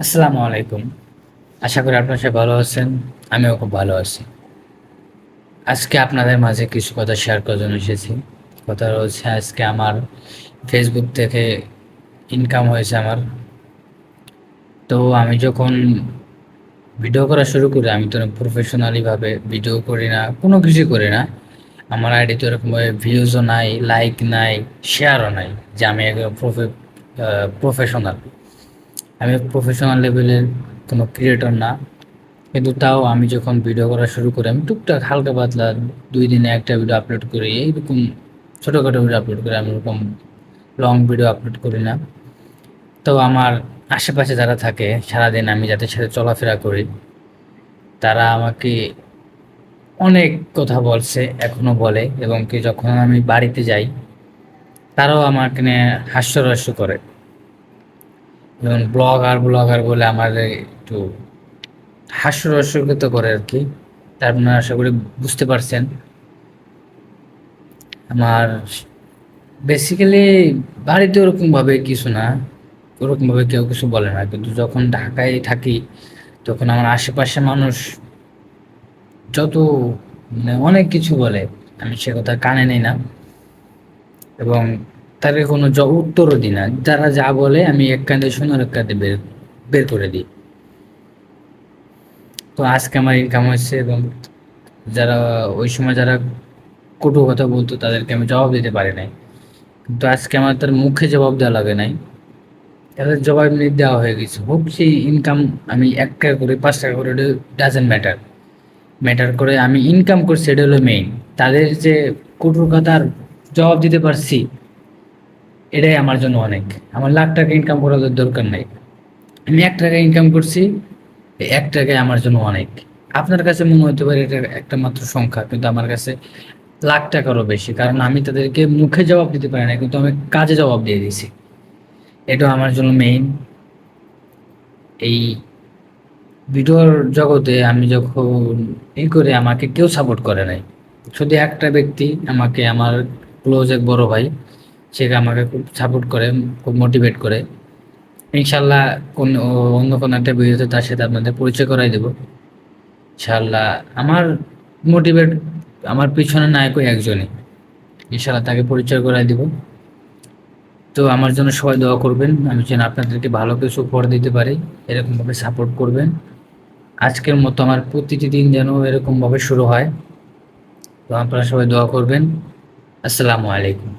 আসসালামু আলাইকুম। আশা করি আপনার সবাই ভালো আছেন। আমিও খুব ভালো আছি। আজকে আপনাদের মাঝে কিছু কথা শেয়ার করার জন্য এসেছি। কথা হচ্ছে আজকে আমার ফেসবুক থেকে ইনকাম হয়েছে আমার। তো আমি যখন ভিডিও করা শুরু করি, আমি তো প্রফেশনালিভাবে ভিডিও করি না, কোনো কিছুই করি না। আমার আইডিতে ওরকমভাবে ভিউজও নাই, লাইক নাই, শেয়ারও নাই যে আমি একজন প্রফেশনাল। আমি প্রফেশনাল লেভেলের কোনো ক্রিয়েটর না। কিন্তু তাও আমি যখন ভিডিও করা শুরু করি, আমি টুকটাক হালকা পাতলা ২ দিনে একটা ভিডিও আপলোড করি। এইরকম ছোটোখাটো ভিডিও আপলোড করি। আমি ওরকম লং ভিডিও আপলোড করি না। তো আমার আশেপাশে যারা থাকে, সারাদিন আমি যাদের সাথে চলাফেরা করি, তারা আমাকে অনেক কথা বলছে, এখনো বলে, এবং কি যখন আমি বাড়িতে যাই, তারাও আমাকে নিয়ে হাস্যরস্য করে। যেমন ব্লগার বলে আমার একটু হাস্যরস্যকৃত করে আরকি। তা আপনারা আশা করি বুঝতে পারছেন। আমার বেসিক্যালি বাড়িতে ওরকমভাবে কিছু না, ওরকমভাবে কেউ কিছু বলে না। কিন্তু যখন ঢাকায় থাকি, তখন আমার আশেপাশে মানুষ যত মানে অনেক কিছু বলে, আমি সে কথা কানে নেই না, এবং তাদের কোনো উত্তরও দিই না। যারা যা বলে আমি এক কান্দে শুনে আরেক কান্দে বের বের করে দিই। তো আজকে আমার ইনকাম হয়েছে, এবং যারা ওই সময় যারা কটু কথা বলতো তাদেরকে আমি জবাব দিতে পারি নাই। কিন্তু আজকে আমার তার মুখে জবাব দেওয়া লাগে নাই, তাদের জবাব এমনি দেওয়া হয়ে গেছে। হোক সেই ইনকাম আমি ৳১ করে ৳৫ করে, ডাজেন্ট ম্যাটার। ম্যাটার করে আমি ইনকাম করছি, এটা হলো মেইন। তাদের যে কটু কথার জবাব দিতে পারছি, এটাই আমার জন্য অনেক। আমার লাখ টাকা ইনকাম করার দরকার নাই। আমি ৳১ ইনকাম করছি, এই ৳১ আমার জন্য অনেক। আপনার কাছে মনে হতে পারে এটা একটা মাত্র সংখ্যা, কিন্তু আমার কাছে লাখ টাকারও বেশি। কারণ আমি তাদেরকে মুখে জবাব দিতে পারি না, কিন্তু আমি কাজে জবাব দিয়ে দিছি। এটা আমার জন্য মেইন। এই ভিডিওর জগতে আমি যখন করি, আমাকে কেউ সাপোর্ট করে নাই। শুধু একটা ব্যক্তি আমাকে, আমার ক্লোজ এক বড় ভাই, সে আমাকে খুব সাপোর্ট করে, খুব মোটিভেট করে। ইনশাল্লাহ অন্য কোনো একটা ভিডিওতে তার সাথে আপনাদের পরিচয় করাই দেব। ইনশাল্লাহ আমার মোটিভেট, আমার পিছনে নায়ক ওই একজনই। ইনশাল্লাহ তাকে পরিচয় করাই দিব। তো আমার জন্য সবাই দোয়া করবেন, আমি যেন আপনাদেরকে ভালো কিছু উপহার দিতে পারি। এরকমভাবে সাপোর্ট করবেন। আজকের মতো আমার প্রতিটি দিন যেন এরকমভাবে শুরু হয়। তো আপনারা সবাই দোয়া করবেন। আসসালামু আলাইকুম।